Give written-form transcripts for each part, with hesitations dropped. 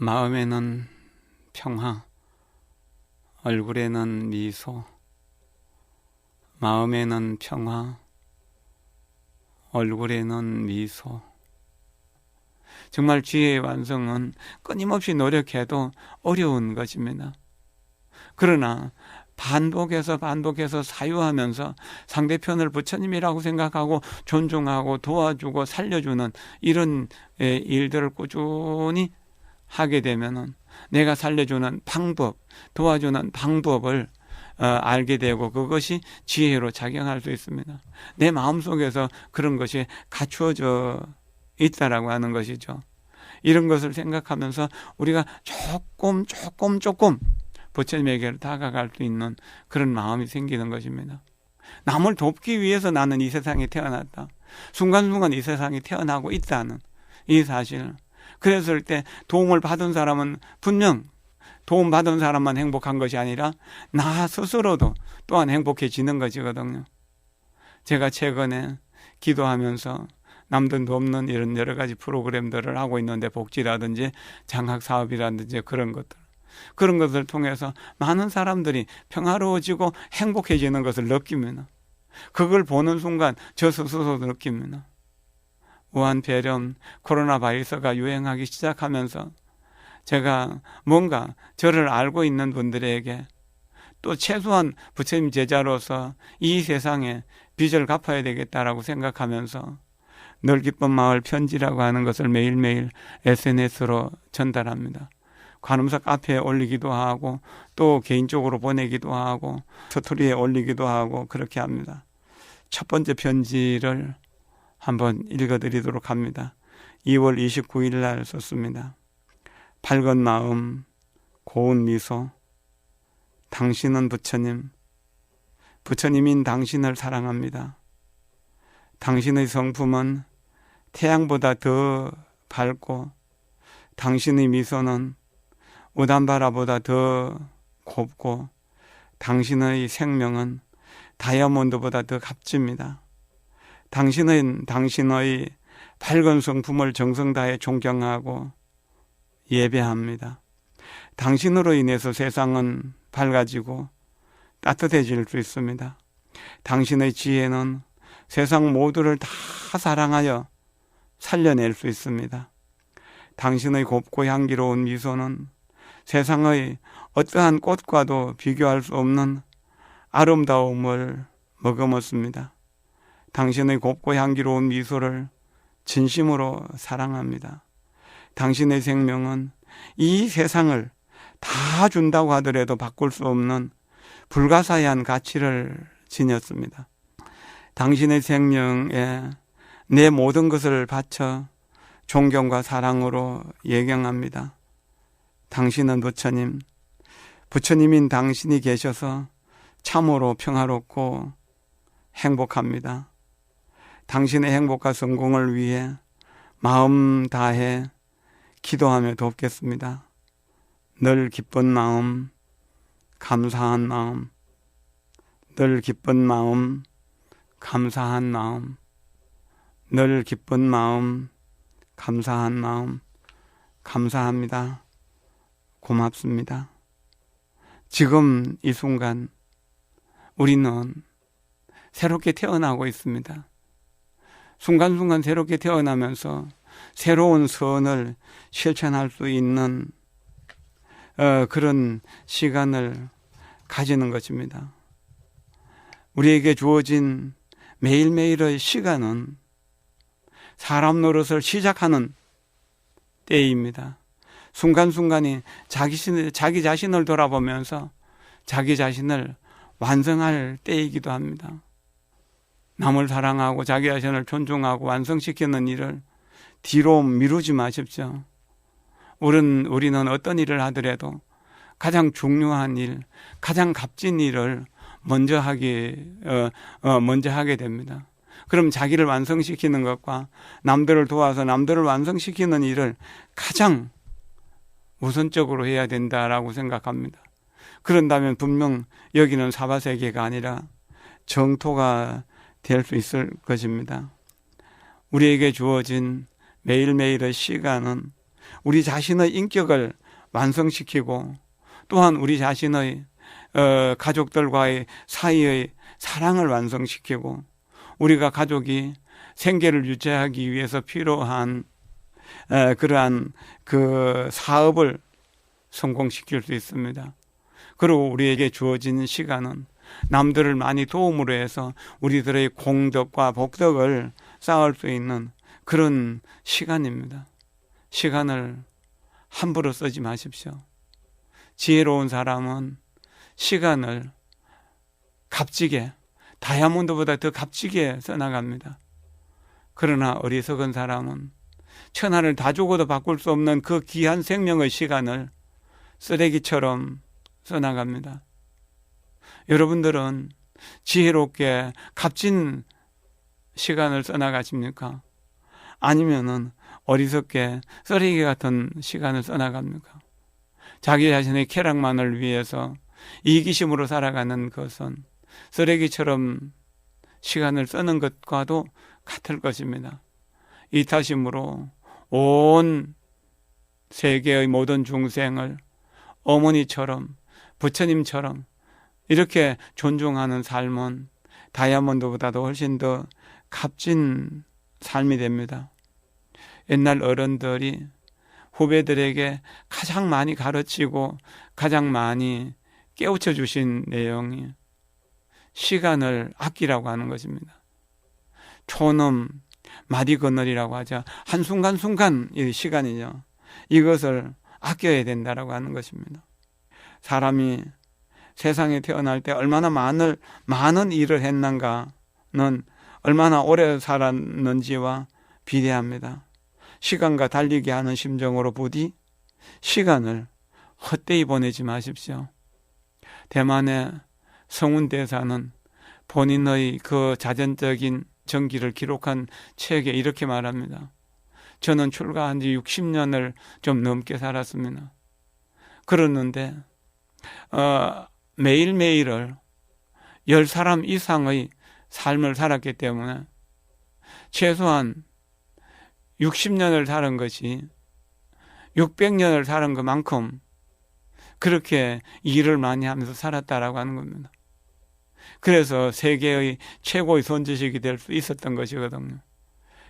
마음에는 평화, 얼굴에는 미소. 마음에는 평화, 얼굴에는 미소. 정말 지혜의 완성은 끊임없이 노력해도 어려운 것입니다. 그러나 반복해서 사유하면서 상대편을 부처님이라고 생각하고 존중하고 도와주고 살려주는 이런 일들을 꾸준히 하게 되면은 내가 살려주는 방법, 도와주는 방법을 알게 되고 그것이 지혜로 작용할 수 있습니다. 내 마음속에서 그런 것이 갖추어져 있다라고 하는 것이죠. 이런 것을 생각하면서 우리가 조금 부처님에게 다가갈 수 있는 그런 마음이 생기는 것입니다. 남을 돕기 위해서 나는 이 세상에 태어났다. 순간순간 이 세상에 태어나고 있다는 이 사실. 그랬을 때 도움을 받은 사람은 분명 도움받은 사람만 행복한 것이 아니라 나 스스로도 또한 행복해지는 것이거든요. 제가 최근에 기도하면서 남들 돕는 이런 여러 가지 프로그램들을 하고 있는데 복지라든지 장학사업이라든지 그런 것을 통해서 많은 사람들이 평화로워지고 행복해지는 것을 느낍니다. 그걸 보는 순간 저 스스로도 느낍니다. 우한폐렴 코로나 바이러스가 유행하기 시작하면서 제가 뭔가 저를 알고 있는 분들에게 또 최소한 부처님 제자로서 이 세상에 빚을 갚아야 되겠다라고 생각하면서 늘 기쁜 마을 편지라고 하는 것을 매일매일 SNS로 전달합니다. 관음사 카페에 올리기도 하고 또 개인적으로 보내기도 하고 스토리에 올리기도 하고 그렇게 합니다. 첫 번째 편지를 한번 읽어드리도록 합니다. 2월 29일 날 썼습니다. 밝은 마음, 고운 미소. 당신은 부처님, 부처님인 당신을 사랑합니다. 당신의 성품은 태양보다 더 밝고 당신의 미소는 우담바라보다 더 곱고 당신의 생명은 다이아몬드보다 더 값집니다. 당신의 밝은 성품을 정성 다해 존경하고 예배합니다. 당신으로 인해서 세상은 밝아지고 따뜻해질 수 있습니다. 당신의 지혜는 세상 모두를 다 사랑하여 살려낼 수 있습니다. 당신의 곱고 향기로운 미소는 세상의 어떠한 꽃과도 비교할 수 없는 아름다움을 머금었습니다. 당신의 곱고 향기로운 미소를 진심으로 사랑합니다. 당신의 생명은 이 세상을 다 준다고 하더라도 바꿀 수 없는 불가사의한 가치를 지녔습니다. 당신의 생명에 내 모든 것을 바쳐 존경과 사랑으로 예경합니다. 당신은 부처님, 부처님인 당신이 계셔서 참으로 평화롭고 행복합니다. 당신의 행복과 성공을 위해 마음 다해 기도하며 돕겠습니다. 늘 기쁜 마음, 감사한 마음, 늘 기쁜 마음, 감사한 마음, 늘 기쁜 마음, 감사한 마음, 감사합니다. 고맙습니다. 지금 이 순간 우리는 새롭게 태어나고 있습니다. 순간순간 새롭게 태어나면서 새로운 선을 실천할 수 있는 그런 시간을 가지는 것입니다. 우리에게 주어진 매일매일의 시간은 사람 노릇을 시작하는 때입니다. 순간순간이 자기 자신을 돌아보면서 자기 자신을 완성할 때이기도 합니다. 남을 사랑하고 자기 자신을 존중하고 완성시키는 일을 뒤로 미루지 마십시오. 우리는 어떤 일을 하더라도 가장 중요한 일, 가장 값진 일을 먼저 하게 됩니다. 그럼 자기를 완성시키는 것과 남들을 도와서 남들을 완성시키는 일을 가장 우선적으로 해야 된다라고 생각합니다. 그런다면 분명 여기는 사바세계가 아니라 정토가 될 수 있을 것입니다. 우리에게 주어진 매일매일의 시간은 우리 자신의 인격을 완성시키고 또한 우리 자신의 가족들과의 사이의 사랑을 완성시키고 우리가 가족이 생계를 유지하기 위해서 필요한 그러한 그 사업을 성공시킬 수 있습니다. 그리고 우리에게 주어진 시간은 남들을 많이 도움으로 해서 우리들의 공덕과 복덕을 쌓을 수 있는 그런 시간입니다. 시간을 함부로 쓰지 마십시오. 지혜로운 사람은 시간을 값지게, 다이아몬드보다 더 값지게 써나갑니다. 그러나 어리석은 사람은 천하를 다 주고도 바꿀 수 없는 그 귀한 생명의 시간을 쓰레기처럼 써나갑니다. 여러분들은 지혜롭게 값진 시간을 써나가십니까? 아니면은 어리석게 쓰레기 같은 시간을 써나갑니까? 자기 자신의 쾌락만을 위해서 이기심으로 살아가는 것은 쓰레기처럼 시간을 쓰는 것과도 같을 것입니다. 이타심으로 온 세계의 모든 중생을 어머니처럼 부처님처럼 이렇게 존중하는 삶은 다이아몬드보다도 훨씬 더 값진 삶이 됩니다. 옛날 어른들이 후배들에게 가장 많이 가르치고 가장 많이 깨우쳐 주신 내용이 시간을 아끼라고 하는 것입니다. 초놈 마디 건널이라고 하죠. 한순간순간 이 시간이죠. 이것을 아껴야 된다라고 하는 것입니다. 사람이 세상에 태어날 때 얼마나 많은 일을 했는가는 얼마나 오래 살았는지와 비례합니다. 시간과 달리게 하는 심정으로 부디 시간을 헛되이 보내지 마십시오. 대만의 성운대사는 본인의 그 자전적인 전기를 기록한 책에 이렇게 말합니다. 저는 출가한 지 60년을 좀 넘게 살았습니다. 그러는데 매일매일을 10사람 이상의 삶을 살았기 때문에 최소한 60년을 사는 것이 600년을 사는 것만큼 그렇게 일을 많이 하면서 살았다라고 하는 겁니다. 그래서 세계의 최고의 선지식이 될 수 있었던 것이거든요.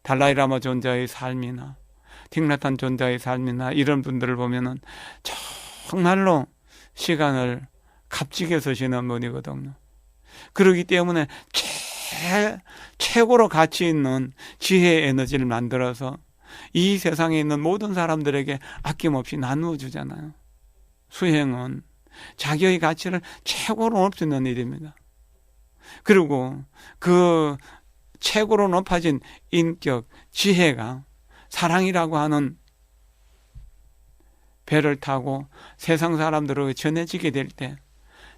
달라이라마 존자의 삶이나 틱나탄 존자의 삶이나 이런 분들을 보면은 정말로 시간을 값지게 쓰시는 분이거든요. 그렇기 때문에 최고로 가치 있는 지혜의 에너지를 만들어서 이 세상에 있는 모든 사람들에게 아낌없이 나누어 주잖아요. 수행은 자기의 가치를 최고로 높이는 일입니다. 그리고 그 최고로 높아진 인격, 지혜가 사랑이라고 하는 배를 타고 세상 사람들에게 전해지게 될 때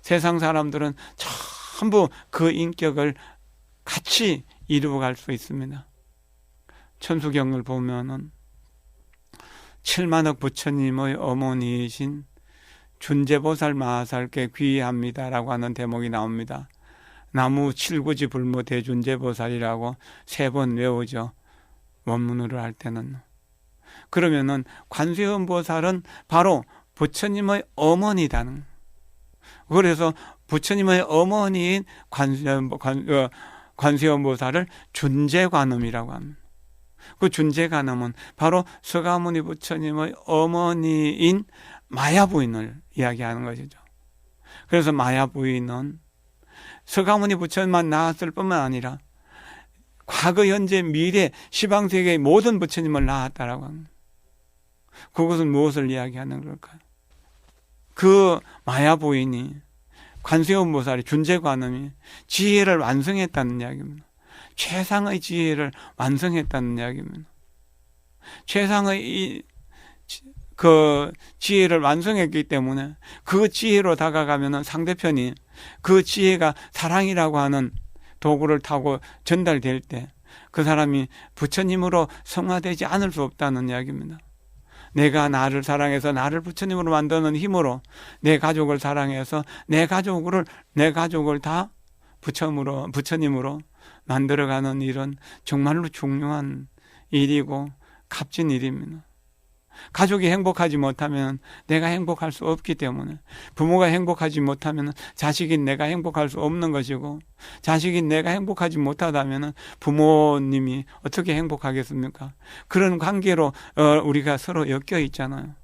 세상 사람들은 전부 그 인격을 같이 이루어갈 수 있습니다. 천수경을 보면은 7만억 부처님의 어머니이신 준제보살 마하살께 귀의합니다라고 하는 대목이 나옵니다. 나무 칠구지 불모 대준제보살이라고 3번 외우죠. 원문으로 할 때는. 그러면은 관세음보살은 바로 부처님의 어머니다는. 그래서 부처님의 어머니인 관세음보살을 준제관음이라고 합니다. 그 준제관음은 바로 서가모니 부처님의 어머니인 마야부인을 이야기하는 것이죠. 그래서 마야부인은 서가모니 부처님만 낳았을 뿐만 아니라 과거, 현재, 미래, 시방세계의 모든 부처님을 낳았다라고 합니다. 그것은 무엇을 이야기하는 걸까요? 그 마야부인이 관세음보살이 준제관음이 지혜를 완성했다는 이야기입니다. 최상의 지혜를 완성했다는 이야기입니다. 최상의 그 지혜를 완성했기 때문에 그 지혜로 다가가면은 상대편이 그 지혜가 사랑이라고 하는 도구를 타고 전달될 때 그 사람이 부처님으로 성화되지 않을 수 없다는 이야기입니다. 내가 나를 사랑해서 나를 부처님으로 만드는 힘으로 내 가족을 사랑해서 내 가족을 다 부처님으로 만들어가는 일은 정말로 중요한 일이고 값진 일입니다. 가족이 행복하지 못하면 내가 행복할 수 없기 때문에, 부모가 행복하지 못하면 자식인 내가 행복할 수 없는 것이고, 자식인 내가 행복하지 못하다면 부모님이 어떻게 행복하겠습니까? 그런 관계로 우리가 서로 엮여 있잖아요.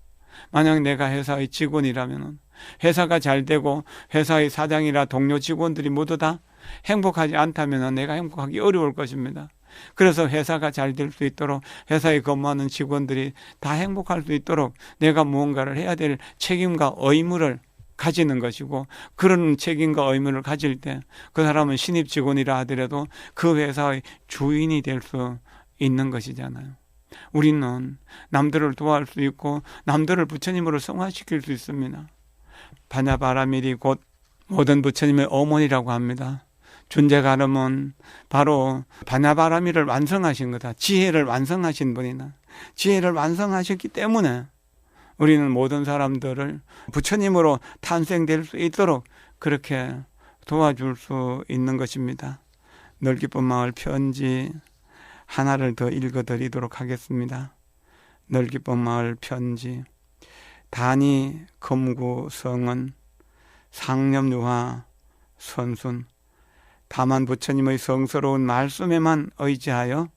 만약 내가 회사의 직원이라면 회사가 잘 되고 회사의 사장이나 동료 직원들이 모두 다 행복하지 않다면 내가 행복하기 어려울 것입니다. 그래서 회사가 잘 될 수 있도록, 회사에 근무하는 직원들이 다 행복할 수 있도록 내가 무언가를 해야 될 책임과 의무를 가지는 것이고, 그런 책임과 의무를 가질 때 그 사람은 신입 직원이라 하더라도 그 회사의 주인이 될 수 있는 것이잖아요. 우리는 남들을 도와줄 수 있고 남들을 부처님으로 성화시킬 수 있습니다. 바냐바라밀이 곧 모든 부처님의 어머니라고 합니다. 존재가름은 바로 바냐바라밀을 완성하신 거다. 지혜를 완성하신 분이다. 지혜를 완성하셨기 때문에 우리는 모든 사람들을 부처님으로 탄생될 수 있도록 그렇게 도와줄 수 있는 것입니다. 널기쁜 마을 편지 하나를 더 읽어드리도록 하겠습니다. 널기쁜 마을 편지. 단이 금구 성은 상념유화 선순. 다만 부처님의 성스러운 말씀에만 의지하여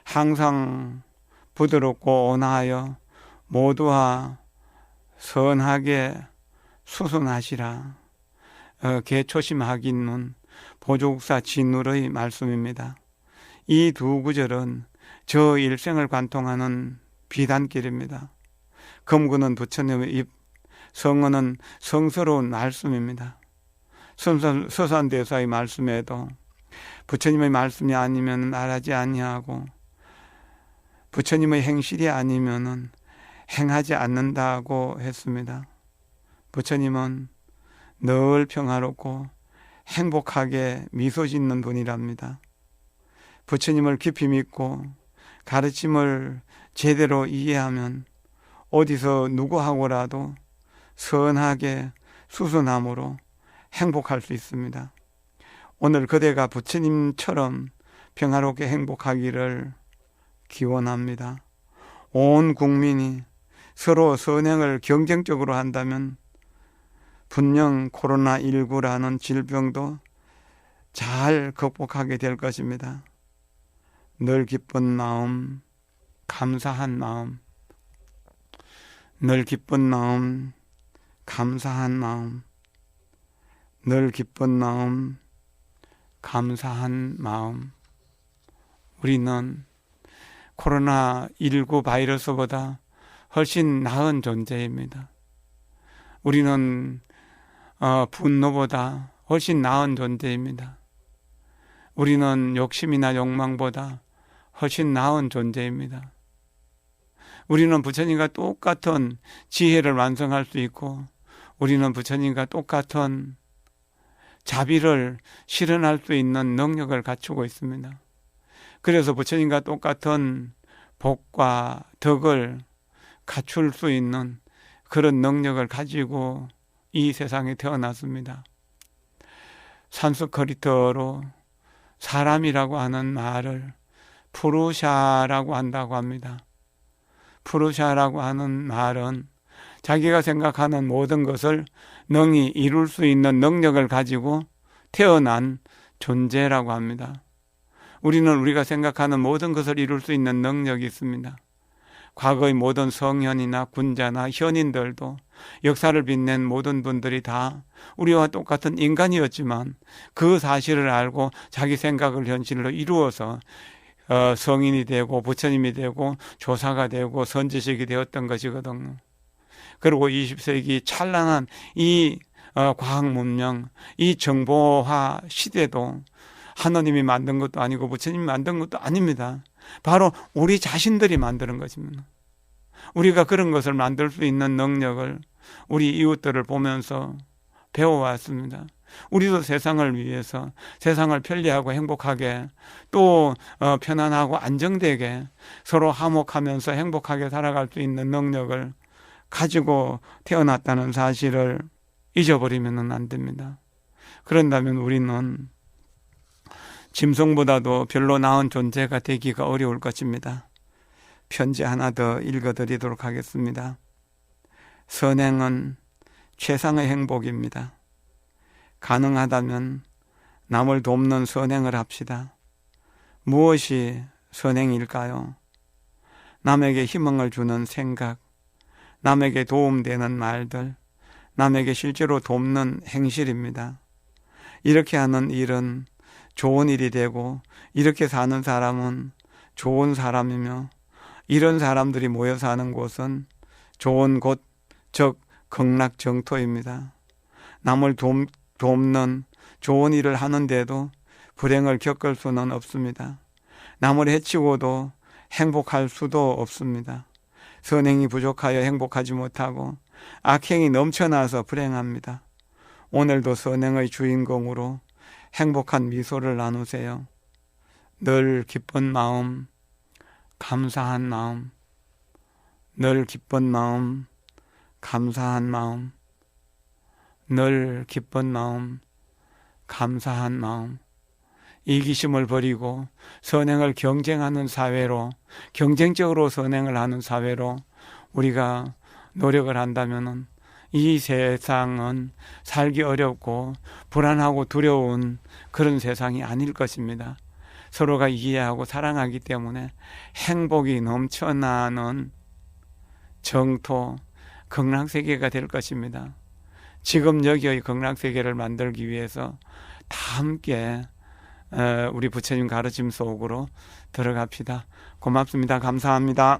항상 부드럽고 온화하여 모두와 선하게 수순하시라. 개초심하기는 보조국사 진룰의 말씀입니다. 이 두 구절은 저 일생을 관통하는 비단길입니다. 금구는 부처님의 입, 성어는 성스러운 말씀입니다. 서산대사의 말씀에도 부처님의 말씀이 아니면 말하지 아니하고 부처님의 행실이 아니면 행하지 않는다고 했습니다. 부처님은 늘 평화롭고 행복하게 미소 짓는 분이랍니다. 부처님을 깊이 믿고 가르침을 제대로 이해하면 어디서 누구하고라도 선하게 수순함으로 행복할 수 있습니다. 오늘 그대가 부처님처럼 평화롭게 행복하기를 기원합니다. 온 국민이 서로 선행을 경쟁적으로 한다면 분명 코로나19라는 질병도 잘 극복하게 될 것입니다. 늘 기쁜 마음, 감사한 마음, 늘 기쁜 마음, 감사한 마음, 늘 기쁜 마음, 감사한 마음. 우리는 코로나19 바이러스보다 훨씬 나은 존재입니다. 우리는 분노보다 훨씬 나은 존재입니다. 우리는 욕심이나 욕망보다 훨씬 나은 존재입니다. 우리는 부처님과 똑같은 지혜를 완성할 수 있고, 우리는 부처님과 똑같은 자비를 실현할 수 있는 능력을 갖추고 있습니다. 그래서 부처님과 똑같은 복과 덕을 갖출 수 있는 그런 능력을 가지고 이 세상에 태어났습니다. 산스크리트어로 사람이라고 하는 말을 푸루샤라고 한다고 합니다. 푸루샤라고 하는 말은 자기가 생각하는 모든 것을 능히 이룰 수 있는 능력을 가지고 태어난 존재라고 합니다. 우리는 우리가 생각하는 모든 것을 이룰 수 있는 능력이 있습니다. 과거의 모든 성현이나 군자나 현인들도, 역사를 빛낸 모든 분들이 다 우리와 똑같은 인간이었지만 그 사실을 알고 자기 생각을 현실로 이루어서 성인이 되고 부처님이 되고 조사가 되고 선지식이 되었던 것이거든요. 그리고 20세기 찬란한 이 과학 문명, 이 정보화 시대도 하느님이 만든 것도 아니고 부처님이 만든 것도 아닙니다. 바로 우리 자신들이 만드는 것입니다. 우리가 그런 것을 만들 수 있는 능력을 우리 이웃들을 보면서 배워왔습니다. 우리도 세상을 위해서, 세상을 편리하고 행복하게, 또 편안하고 안정되게 서로 화목하면서 행복하게 살아갈 수 있는 능력을 가지고 태어났다는 사실을 잊어버리면 안 됩니다. 그런다면 우리는 짐승보다도 별로 나은 존재가 되기가 어려울 것입니다. 편지 하나 더 읽어드리도록 하겠습니다. 선행은 최상의 행복입니다. 가능하다면 남을 돕는 선행을 합시다. 무엇이 선행일까요? 남에게 희망을 주는 생각, 남에게 도움되는 말들, 남에게 실제로 돕는 행실입니다. 이렇게 하는 일은 좋은 일이 되고, 이렇게 사는 사람은 좋은 사람이며, 이런 사람들이 모여 사는 곳은 좋은 곳, 즉 극락정토입니다. 남을 돕는 좋은 일을 하는데도 불행을 겪을 수는 없습니다. 남을 해치고도 행복할 수도 없습니다. 선행이 부족하여 행복하지 못하고 악행이 넘쳐나서 불행합니다. 오늘도 선행의 주인공으로 행복한 미소를 나누세요. 늘 기쁜 마음, 감사한 마음, 늘 기쁜 마음, 감사한 마음, 늘 기쁜 마음, 감사한 마음. 이기심을 버리고 선행을 경쟁하는 사회로, 경쟁적으로 선행을 하는 사회로 우리가 노력을 한다면 이 세상은 살기 어렵고 불안하고 두려운 그런 세상이 아닐 것입니다. 서로가 이해하고 사랑하기 때문에 행복이 넘쳐나는 정토, 극락세계가 될 것입니다. 지금 여기의 극락세계를 만들기 위해서 다 함께 우리 부처님 가르침 속으로 들어갑시다. 고맙습니다. 감사합니다.